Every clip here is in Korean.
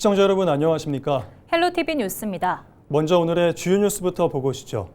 시청자 여러분 안녕하십니까? 헬로티비 뉴스입니다. 먼저 오늘의 주요 뉴스부터 보고 오시죠.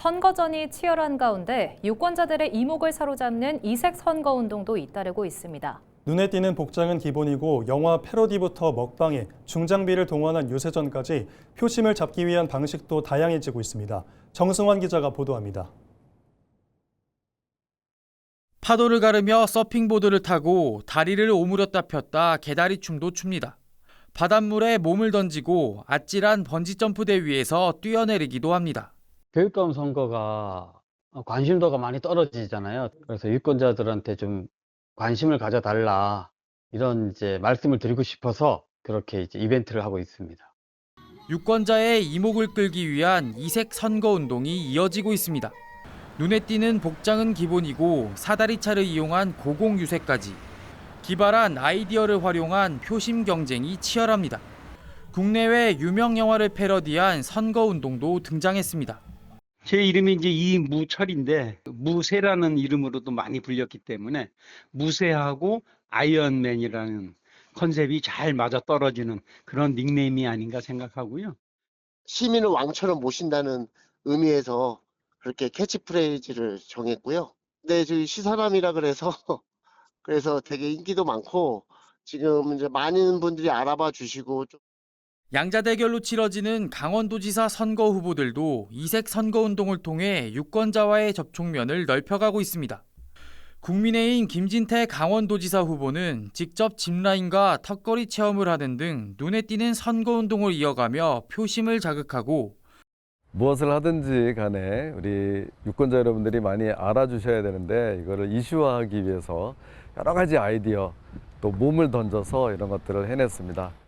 선거전이 치열한 가운데 유권자들의 이목을 사로잡는 이색 선거운동도 잇따르고 있습니다. 눈에 띄는 복장은 기본이고 영화 패러디부터 먹방에 중장비를 동원한 유세전까지 표심을 잡기 위한 방식도 다양해지고 있습니다. 정승환 기자가 보도합니다. 파도를 가르며 서핑보드를 타고 다리를 오므렸다 폈다 개다리 춤도 춥니다. 바닷물에 몸을 던지고 아찔한 번지점프대 위에서 뛰어내리기도 합니다. 교육감 선거가 관심도가 많이 떨어지잖아요. 그래서 유권자들한테 좀 관심을 가져달라 이런 이제 말씀을 드리고 싶어서 그렇게 이제 이벤트를 하고 있습니다. 유권자의 이목을 끌기 위한 이색 선거운동이 이어지고 있습니다. 눈에 띄는 복장은 기본이고 사다리차를 이용한 고공유세까지 기발한 아이디어를 활용한 표심 경쟁이 치열합니다. 국내외 유명 영화를 패러디한 선거운동도 등장했습니다. 제 이름이 이제 이무철인데 무쇠라는 이름으로도 많이 불렸기 때문에 무쇠하고 아이언맨이라는 컨셉이 잘 맞아떨어지는 그런 닉네임이 아닌가 생각하고요. 시민을 왕처럼 모신다는 의미에서 그렇게 캐치프레이즈를 정했고요. 근데 저희 시사람이라 그래서 되게 인기도 많고 지금 이제 많은 분들이 알아봐 주시고 좀 양자대결로 치러지는 강원도지사 선거 후보들도 이색 선거운동을 통해 유권자와의 접촉면을 넓혀가고 있습니다. 국민의힘 김진태 강원도지사 후보는 직접 짚라인과 턱걸이 체험을 하는 등 눈에 띄는 선거운동을 이어가며 표심을 자극하고 무엇을 하든지 간에 우리 유권자 여러분들이 많이 알아주셔야 되는데 이거를 이슈화하기 위해서 여러 가지 아이디어 또 몸을 던져서 이런 것들을 해냈습니다.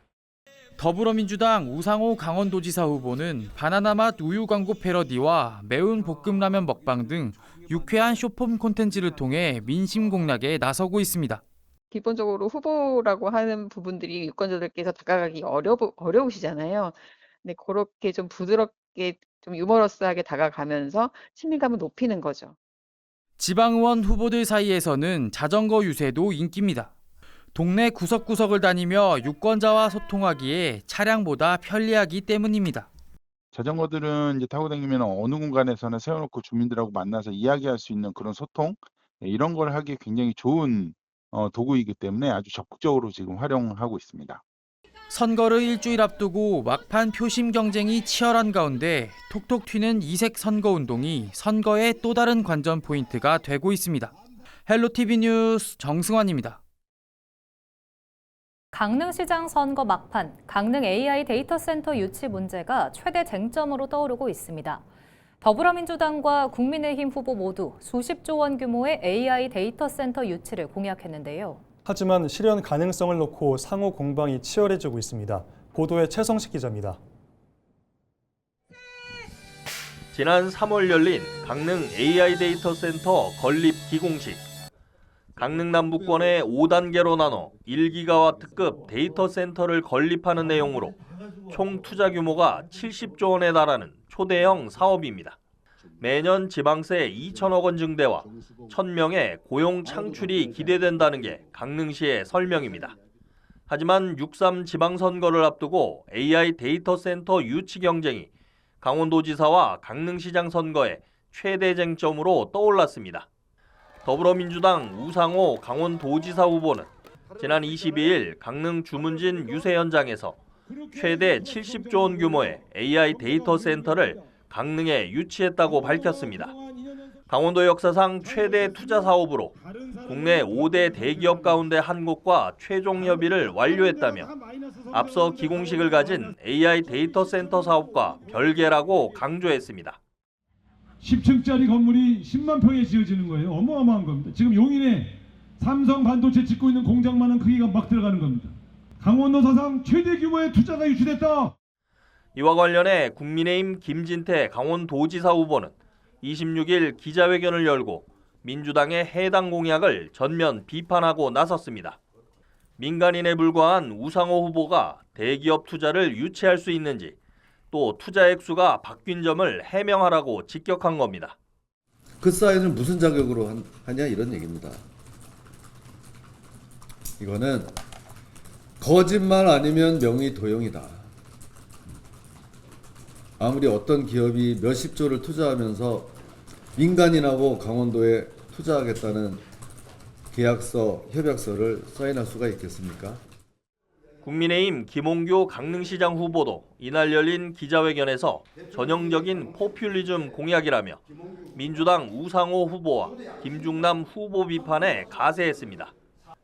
더불어민주당 우상호 강원도지사 후보는 바나나맛 우유 광고 패러디와 매운 볶음라면 먹방 등 유쾌한 쇼폼 콘텐츠를 통해 민심 공략에 나서고 있습니다. 기본적으로 후보라고 하는 부분들이 유권자들께서 다가가기 어려우시잖아요. 근데 그렇게 좀 부드럽게 좀 유머러스하게 다가가면서 친밀감을 높이는 거죠. 지방의원 후보들 사이에서는 자전거 유세도 인기입니다. 동네 구석구석을 다니며 유권자와 소통하기에 차량보다 편리하기 때문입니다. 자전거들은 이제 타고 다니면 어느 공간에서나 세워놓고 주민들하고 만나서 이야기할 수 있는 그런 소통, 이런 걸 하기에 굉장히 좋은 도구이기 때문에 아주 적극적으로 지금 활용하고 있습니다. 선거를 일주일 앞두고 막판 표심 경쟁이 치열한 가운데 톡톡 튀는 이색 선거운동이 선거의 또 다른 관전 포인트가 되고 있습니다. 헬로티비 뉴스 정승환입니다. 강릉시장 선거 막판, 강릉 AI 데이터 센터 유치 문제가 최대 쟁점으로 떠오르고 있습니다. 더불어민주당과 국민의힘 후보 모두 수십조 원 규모의 AI 데이터 센터 유치를 공약했는데요. 하지만 실현 가능성을 놓고 상호 공방이 치열해지고 있습니다. 보도에 최성식 기자입니다. 지난 3월 열린 강릉 AI 데이터 센터 건립 기공식. 강릉 남부권에 5단계로 나눠 1기가와트급 데이터 센터를 건립하는 내용으로 총 투자 규모가 70조 원에 달하는 초대형 사업입니다. 매년 지방세 2천억 원 증대와 1,000명의 고용 창출이 기대된다는 게 강릉시의 설명입니다. 하지만 6.3 지방선거를 앞두고 AI 데이터 센터 유치 경쟁이 강원도지사와 강릉시장 선거의 최대 쟁점으로 떠올랐습니다. 더불어민주당 우상호 강원도지사 후보는 지난 22일 강릉 주문진 유세 현장에서 최대 70조 원 규모의 AI 데이터 센터를 강릉에 유치했다고 밝혔습니다. 강원도 역사상 최대 투자 사업으로 국내 5대 대기업 가운데 한 곳과 최종 협의를 완료했다며 앞서 기공식을 가진 AI 데이터 센터 사업과 별개라고 강조했습니다. 10층짜리 건물이 10만 평에 지어지는 거예요. 어마어마한 겁니다. 지금 용인에 삼성 반도체 짓고 있는 공장만한 크기가 막 들어가는 겁니다. 강원도 사상 최대 규모의 투자가 유치됐다. 이와 관련해 국민의힘 김진태 강원도지사 후보는 26일 기자회견을 열고 민주당의 해당 공약을 전면 비판하고 나섰습니다. 민간인에 불과한 우상호 후보가 대기업 투자를 유치할 수 있는지, 또 투자 액수가 바뀐 점을 해명하라고 직격한 겁니다. 그 사인을 무슨 자격으로 하냐 이런 얘기입니다. 이거는 거짓말 아니면 명의 도용이다. 아무리 어떤 기업이 몇십 조를 투자하면서 민간인하고 강원도에 투자하겠다는 계약서, 협약서를 사인할 수가 있겠습니까? 국민의힘 김홍규 강릉시장 후보도 이날 열린 기자회견에서 전형적인 포퓰리즘 공약이라며 민주당 우상호 후보와 김중남 후보 비판에 가세했습니다.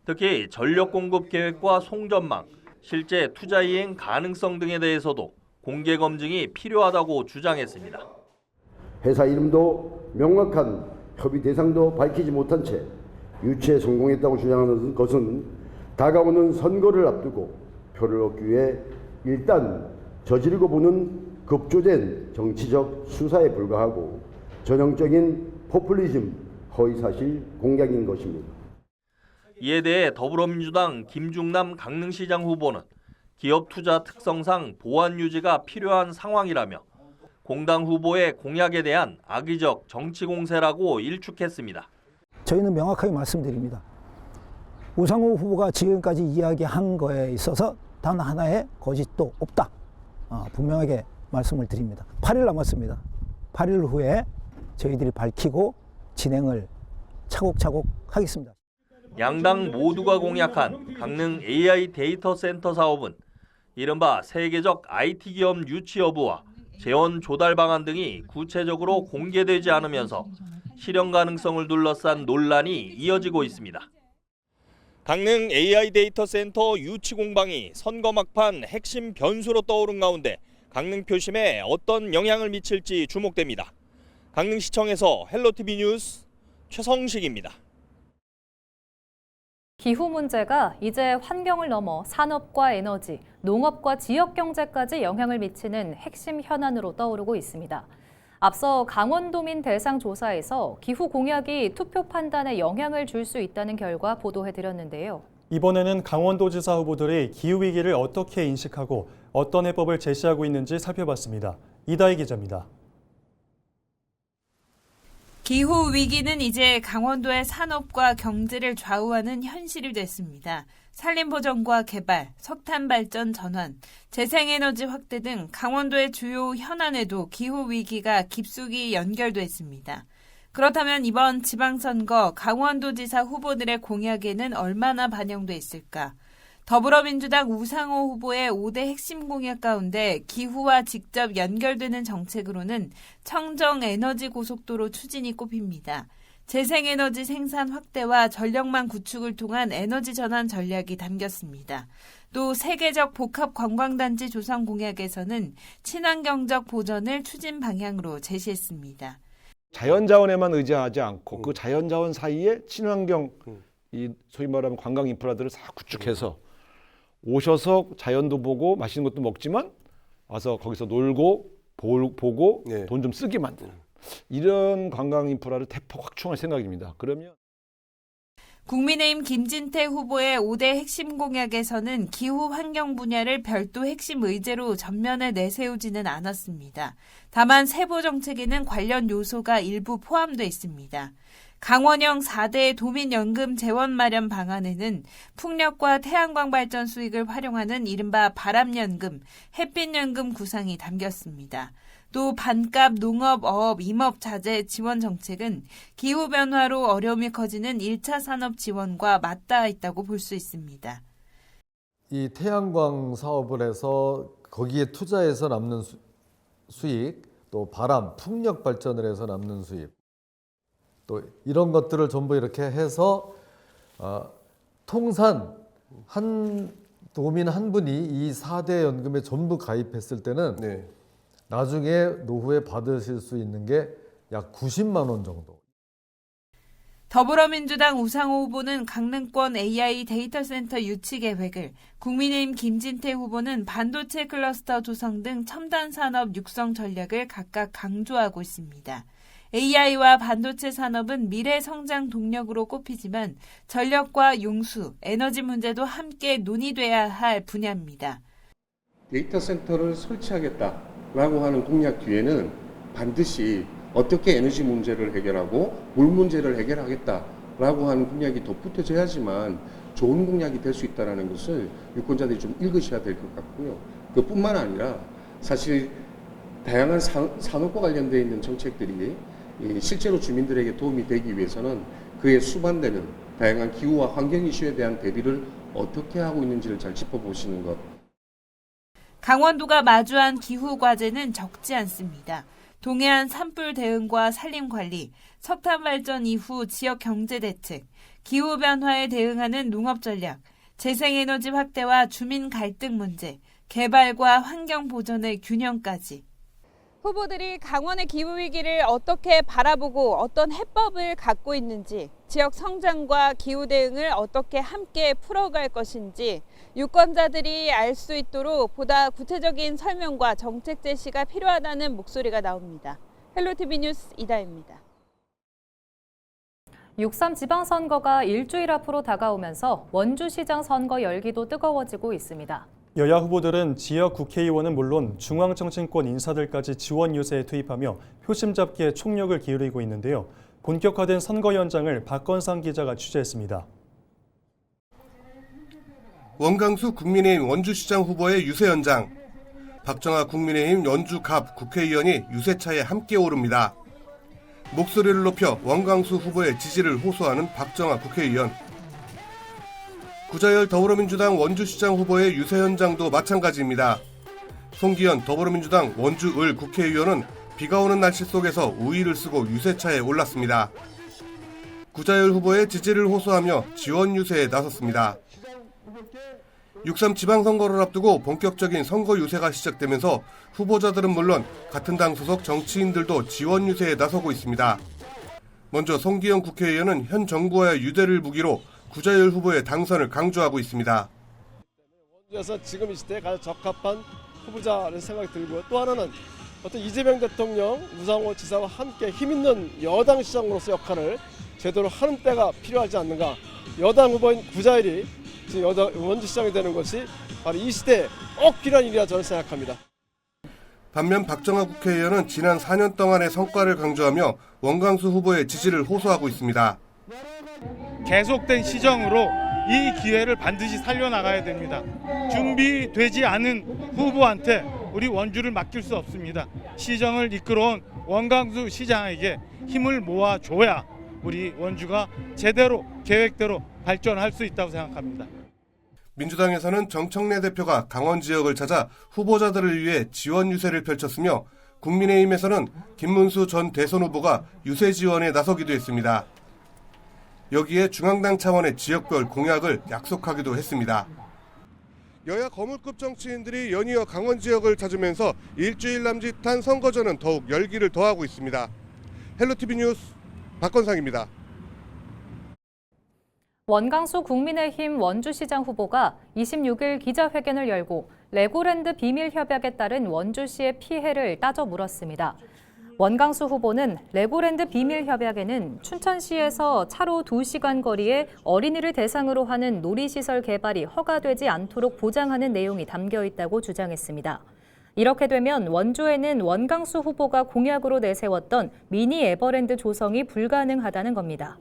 특히 전력 공급 계획과 송전망, 실제 투자 이행 가능성 등에 대해서도 공개 검증이 필요하다고 주장했습니다. 회사 이름도 명확한 협의 대상도 밝히지 못한 채 유치에 성공했다고 주장하는 것은 다가오는 선거를 앞두고 표를 얻기 위해 일단 저지르고 보는 급조된 정치적 수사에 불과하고 전형적인 포퓰리즘 허위사실 공약인 것입니다. 이에 대해 더불어민주당 김중남 강릉시장 후보는 기업 투자 특성상 보완 유지가 필요한 상황이라며 공당 후보의 공약에 대한 악의적 정치 공세라고 일축했습니다. 저희는 명확하게 말씀드립니다. 우상호 후보가 지금까지 이야기한 거에 있어서 단 하나의 거짓도 없다. 분명하게 말씀을 드립니다. 8일 남았습니다. 8일 후에 저희들이 밝히고 진행을 차곡차곡 하겠습니다. 양당 모두가 공약한 강릉 AI 데이터 센터 사업은 이른바 세계적 IT 기업 유치 여부와 재원 조달 방안 등이 구체적으로 공개되지 않으면서 실현 가능성을 둘러싼 논란이 이어지고 있습니다. 강릉 AI 데이터 센터 유치 공방이 선거 막판 핵심 변수로 떠오른 가운데 강릉 표심에 어떤 영향을 미칠지 주목됩니다. 강릉시청에서 헬로티비 뉴스 최성식입니다. 기후 문제가 이제 환경을 넘어 산업과 에너지, 농업과 지역 경제까지 영향을 미치는 핵심 현안으로 떠오르고 있습니다. 앞서 강원도민 대상 조사에서 기후 공약이 투표 판단에 영향을 줄 수 있다는 결과 보도해드렸는데요. 이번에는 강원도지사 후보들이 기후위기를 어떻게 인식하고 어떤 해법을 제시하고 있는지 살펴봤습니다. 이다희 기자입니다. 기후 위기는 이제 강원도의 산업과 경제를 좌우하는 현실이 됐습니다. 산림보전과 개발, 석탄 발전 전환, 재생에너지 확대 등 강원도의 주요 현안에도 기후 위기가 깊숙이 연결됐습니다. 그렇다면 이번 지방선거 강원도지사 후보들의 공약에는 얼마나 반영돼 있을까? 더불어민주당 우상호 후보의 5대 핵심 공약 가운데 기후와 직접 연결되는 정책으로는 청정에너지 고속도로 추진이 꼽힙니다. 재생에너지 생산 확대와 전력망 구축을 통한 에너지 전환 전략이 담겼습니다. 또 세계적 복합 관광단지 조성 공약에서는 친환경적 보전을 추진 방향으로 제시했습니다. 자연자원에만 의지하지 않고 그 자연자원 사이에 친환경, 이 소위 말하면 관광 인프라들을 다 구축해서 오셔서 자연도 보고 맛있는 것도 먹지만 와서 거기서 놀고 보고 돈 좀 쓰게 만드는 이런 관광 인프라를 대폭 확충할 생각입니다. 그러면 국민의힘 김진태 후보의 5대 핵심 공약에서는 기후 환경 분야를 별도 핵심 의제로 전면에 내세우지는 않았습니다. 다만 세부 정책에는 관련 요소가 일부 포함돼 있습니다. 강원형 4대 도민연금 재원 마련 방안에는 풍력과 태양광 발전 수익을 활용하는 이른바 바람연금, 햇빛연금 구상이 담겼습니다. 또 반값 농업, 어업, 임업 자재 지원 정책은 기후변화로 어려움이 커지는 1차 산업 지원과 맞닿아 있다고 볼 수 있습니다. 이 태양광 사업을 해서 거기에 투자해서 남는 수익, 또 바람, 풍력 발전을 해서 남는 수익, 또 이런 것들을 전부 이렇게 해서 통산 한 도민 한 분이 이 4대 연금에 전부 가입했을 때는 나중에 노후에 받으실 수 있는 게 약 90만 원 정도. 더불어민주당 우상호 후보는 강릉권 AI 데이터센터 유치 계획을, 국민의힘 김진태 후보는 반도체 클러스터 조성 등 첨단 산업 육성 전략을 각각 강조하고 있습니다. AI와 반도체 산업은 미래 성장 동력으로 꼽히지만 전력과 용수, 에너지 문제도 함께 논의돼야 할 분야입니다. 데이터 센터를 설치하겠다라고 하는 공약 뒤에는 반드시 어떻게 에너지 문제를 해결하고 물 문제를 해결하겠다라고 하는 공약이 덧붙여져야지만 좋은 공약이 될 수 있다는 것을 유권자들이 좀 읽으셔야 될 것 같고요. 그뿐만 아니라 사실 다양한 산업과 관련되어 있는 정책들이 실제로 주민들에게 도움이 되기 위해서는 그에 수반되는 다양한 기후와 환경 이슈에 대한 대비를 어떻게 하고 있는지를 잘 짚어보시는 것. 강원도가 마주한 기후 과제는 적지 않습니다. 동해안 산불 대응과 산림 관리, 석탄 발전 이후 지역 경제 대책, 기후 변화에 대응하는 농업 전략, 재생에너지 확대와 주민 갈등 문제, 개발과 환경 보전의 균형까지. 후보들이 강원의 기후 위기를 어떻게 바라보고 어떤 해법을 갖고 있는지, 지역 성장과 기후 대응을 어떻게 함께 풀어갈 것인지 유권자들이 알 수 있도록 보다 구체적인 설명과 정책 제시가 필요하다는 목소리가 나옵니다. 헬로티비 뉴스 이다혜입니다. 6.3 지방선거가 일주일 앞으로 다가오면서 원주시장 선거 열기도 뜨거워지고 있습니다. 여야 후보들은 지역 국회의원은 물론 중앙정치권 인사들까지 지원 유세에 투입하며 표심 잡기에 총력을 기울이고 있는데요. 본격화된 선거 현장을 박건상 기자가 취재했습니다. 원광수 국민의힘 원주시장 후보의 유세 현장. 박정아 국민의힘 연주갑 국회의원이 유세차에 함께 오릅니다. 목소리를 높여 원광수 후보의 지지를 호소하는 박정아 국회의원. 구자열 더불어민주당 원주시장 후보의 유세 현장도 마찬가지입니다. 송기현 더불어민주당 원주을 국회의원은 비가 오는 날씨 속에서 우의를 쓰고 유세차에 올랐습니다. 구자열 후보의 지지를 호소하며 지원 유세에 나섰습니다. 6.3 지방선거를 앞두고 본격적인 선거 유세가 시작되면서 후보자들은 물론 같은 당 소속 정치인들도 지원 유세에 나서고 있습니다. 먼저 송기현 국회의원은 현 정부와의 유대를 무기로 구자열 후보의 당선을 강조하고 있습니다. 원주에서 지금 이 시대에 가장 적합한 후보자라는 생각이 들고요. 또 하나는 어떤 이재명 대통령, 우상호 지사와 함께 힘있는 여당 시장으로서 역할을 제대로 하는 때가 필요하지 않는가. 여당 후보인 구자열이 지금 원주시장이 되는 것이 바로 이 시대에 꼭 필요한 일이라 저는 생각합니다. 반면 박정아 국회의원은 지난 4년 동안의 성과를 강조하며 원광수 후보의 지지를 호소하고 있습니다. 계속된 시정으로 이 기회를 반드시 살려나가야 됩니다. 준비되지 않은 후보한테 우리 원주를 맡길 수 없습니다. 시정을 이끌어온 원광수 시장에게 힘을 모아줘야 우리 원주가 제대로 계획대로 발전할 수 있다고 생각합니다. 민주당에서는 정청래 대표가 강원 지역을 찾아 후보자들을 위해 지원 유세를 펼쳤으며 국민의힘에서는 김문수 전 대선 후보가 유세 지원에 나서기도 했습니다. 여기에 중앙당 차원의 지역별 공약을 약속하기도 했습니다. 여야 거물급 정치인들이 연이어 강원 지역을 찾으면서 일주일 남짓한 선거전은 더욱 열기를 더하고 있습니다. 헬로티비 뉴스 박건상입니다. 원광수 국민의힘 원주시장 후보가 26일 기자회견을 열고 레고랜드 비밀 협약에 따른 원주시의 피해를 따져 물었습니다. 원광수 후보는 레고랜드 비밀 협약에는 춘천시에서 차로 2시간 거리에 어린이를 대상으로 하는 놀이시설 개발이 허가되지 않도록 보장하는 내용이 담겨 있다고 주장했습니다. 이렇게 되면 원주에는 원광수 후보가 공약으로 내세웠던 미니 에버랜드 조성이 불가능하다는 겁니다.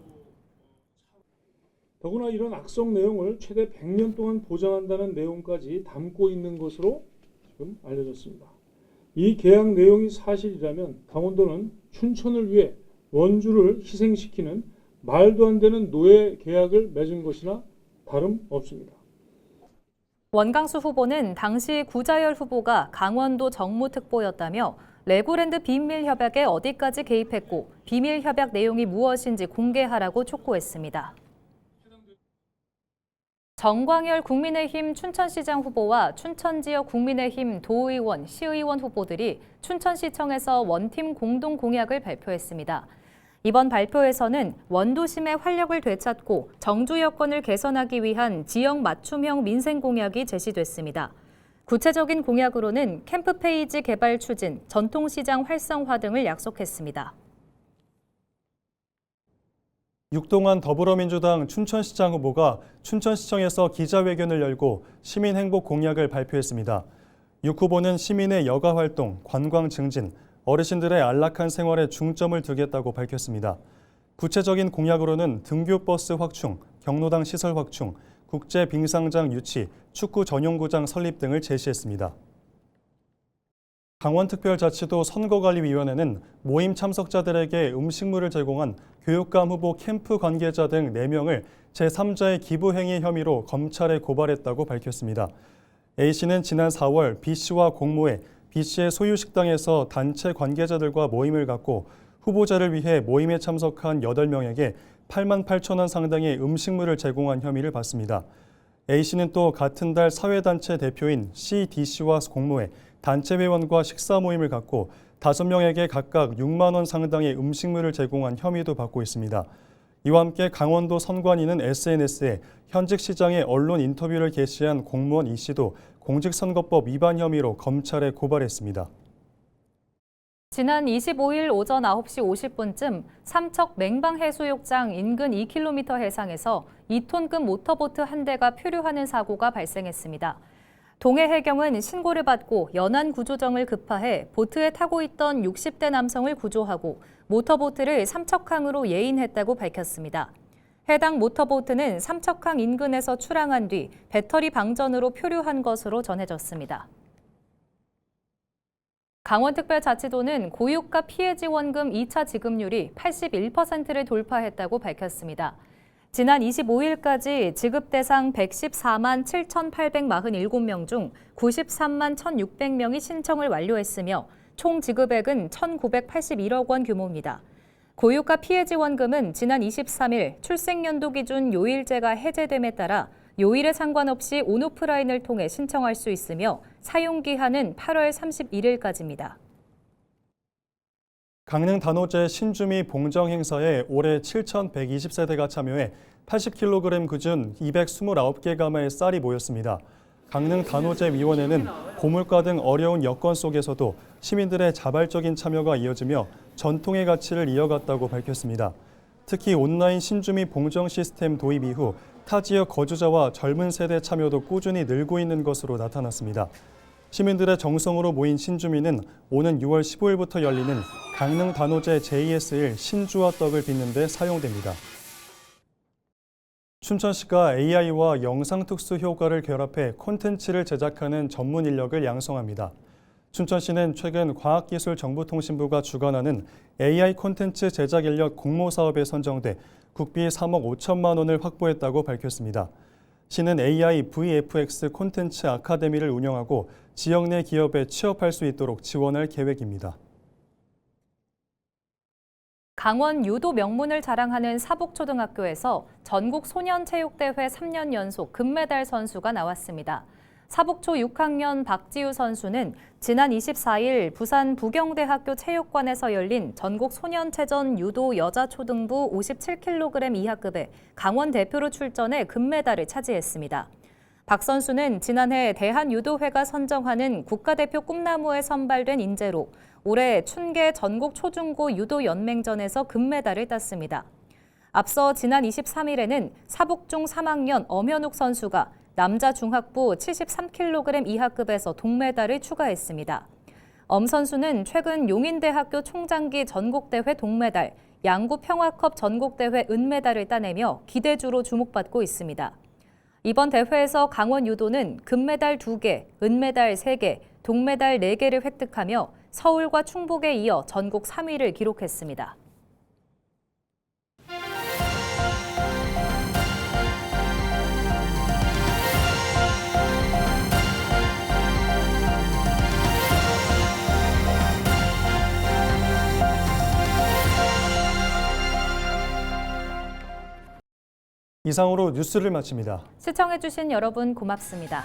더구나 이런 악성 내용을 최대 100년 동안 보장한다는 내용까지 담고 있는 것으로 지금 알려졌습니다. 이 계약 내용이 사실이라면 강원도는 춘천을 위해 원주를 희생시키는 말도 안 되는 노예 계약을 맺은 것이나 다름없습니다. 원광수 후보는 당시 구자열 후보가 강원도 정무특보였다며 레고랜드 비밀 협약에 어디까지 개입했고 비밀 협약 내용이 무엇인지 공개하라고 촉구했습니다. 정광열 국민의힘 춘천시장 후보와 춘천지역 국민의힘 도의원, 시의원 후보들이 춘천시청에서 원팀 공동 공약을 발표했습니다. 이번 발표에서는 원도심의 활력을 되찾고 정주 여건을 개선하기 위한 지역 맞춤형 민생 공약이 제시됐습니다. 구체적인 공약으로는 캠프페이지 개발 추진, 전통시장 활성화 등을 약속했습니다. 육동환 더불어민주당 춘천시장 후보가 춘천시청에서 기자회견을 열고 시민 행복 공약을 발표했습니다. 육 후보는 시민의 여가 활동, 관광 증진, 어르신들의 안락한 생활에 중점을 두겠다고 밝혔습니다. 구체적인 공약으로는 등교버스 확충, 경로당 시설 확충, 국제 빙상장 유치, 축구 전용구장 설립 등을 제시했습니다. 강원특별자치도 선거관리위원회는 모임 참석자들에게 음식물을 제공한 교육감 후보 캠프 관계자 등 4명을 제3자의 기부행위 혐의로 검찰에 고발했다고 밝혔습니다. A씨는 지난 4월 B씨와 공모해 B씨의 소유 식당에서 단체 관계자들과 모임을 갖고 후보자를 위해 모임에 참석한 8명에게 8만 8천 원 상당의 음식물을 제공한 혐의를 받습니다. A씨는 또 같은 달 사회단체 대표인 C, D씨와 공모해 단체 회원과 식사 모임을 갖고 5명에게 각각 6만 원 상당의 음식물을 제공한 혐의도 받고 있습니다. 이와 함께 강원도 선관위는 SNS에 현직 시장의 언론 인터뷰를 게시한 공무원 E씨도 공직선거법 위반 혐의로 검찰에 고발했습니다. 지난 25일 오전 9시 50분쯤 삼척 맹방해수욕장 인근 2km 해상에서 2톤급 모터보트 한 대가 표류하는 사고가 발생했습니다. 동해해경은 신고를 받고 연안 구조정을 급파해 보트에 타고 있던 60대 남성을 구조하고 모터보트를 삼척항으로 예인했다고 밝혔습니다. 해당 모터보트는 삼척항 인근에서 출항한 뒤 배터리 방전으로 표류한 것으로 전해졌습니다. 강원특별자치도는 고유가 피해 지원금 2차 지급률이 81%를 돌파했다고 밝혔습니다. 지난 25일까지 지급 대상 114만 7,847명 중 93만 1,600명이 신청을 완료했으며 총 지급액은 1,981억 원 규모입니다. 고유가 피해 지원금은 지난 23일 출생연도 기준 요일제가 해제됨에 따라 요일에 상관없이 온오프라인을 통해 신청할 수 있으며 사용기한은 8월 31일까지입니다. 강릉 단오제 신주미 봉정 행사에 올해 7,120세대가 참여해 80kg 그준 229개 가마의 쌀이 모였습니다. 강릉 단오제 위원회는 고물가 등 어려운 여건 속에서도 시민들의 자발적인 참여가 이어지며 전통의 가치를 이어갔다고 밝혔습니다. 특히 온라인 신주미 봉정 시스템 도입 이후 타 지역 거주자와 젊은 세대 참여도 꾸준히 늘고 있는 것으로 나타났습니다. 시민들의 정성으로 모인 신주미는 오는 6월 15일부터 열리는 강릉 단오제 JS1 신주와 떡을 빚는 데 사용됩니다. 춘천시가 AI와 영상특수 효과를 결합해 콘텐츠를 제작하는 전문 인력을 양성합니다. 춘천시는 최근 과학기술정보통신부가 주관하는 AI 콘텐츠 제작 인력 공모 사업에 선정돼 국비 3억 5천만 원을 확보했다고 밝혔습니다. 시는 AI VFX 콘텐츠 아카데미를 운영하고 지역 내 기업에 취업할 수 있도록 지원할 계획입니다. 강원 유도 명문을 자랑하는 사북초등학교에서 전국 소년체육대회 3년 연속 금메달 선수가 나왔습니다. 사북초 6학년 박지우 선수는 지난 24일 부산 부경대학교 체육관에서 열린 전국 소년체전 유도 여자초등부 57kg 이하급에 강원 대표로 출전해 금메달을 차지했습니다. 박 선수는 지난해 대한유도회가 선정하는 국가대표 꿈나무에 선발된 인재로 올해 춘계 전국 초중고 유도연맹전에서 금메달을 땄습니다. 앞서 지난 23일에는 사북중 3학년 엄현욱 선수가 남자 중학부 73kg 이하급에서 동메달을 추가했습니다. 엄 선수는 최근 용인대학교 총장기 전국대회 동메달, 양구 평화컵 전국대회 은메달을 따내며 기대주로 주목받고 있습니다. 이번 대회에서 강원 유도는 금메달 2개, 은메달 3개, 동메달 4개를 획득하며 서울과 충북에 이어 전국 3위를 기록했습니다. 이상으로 뉴스를 마칩니다. 시청해주신 여러분 고맙습니다.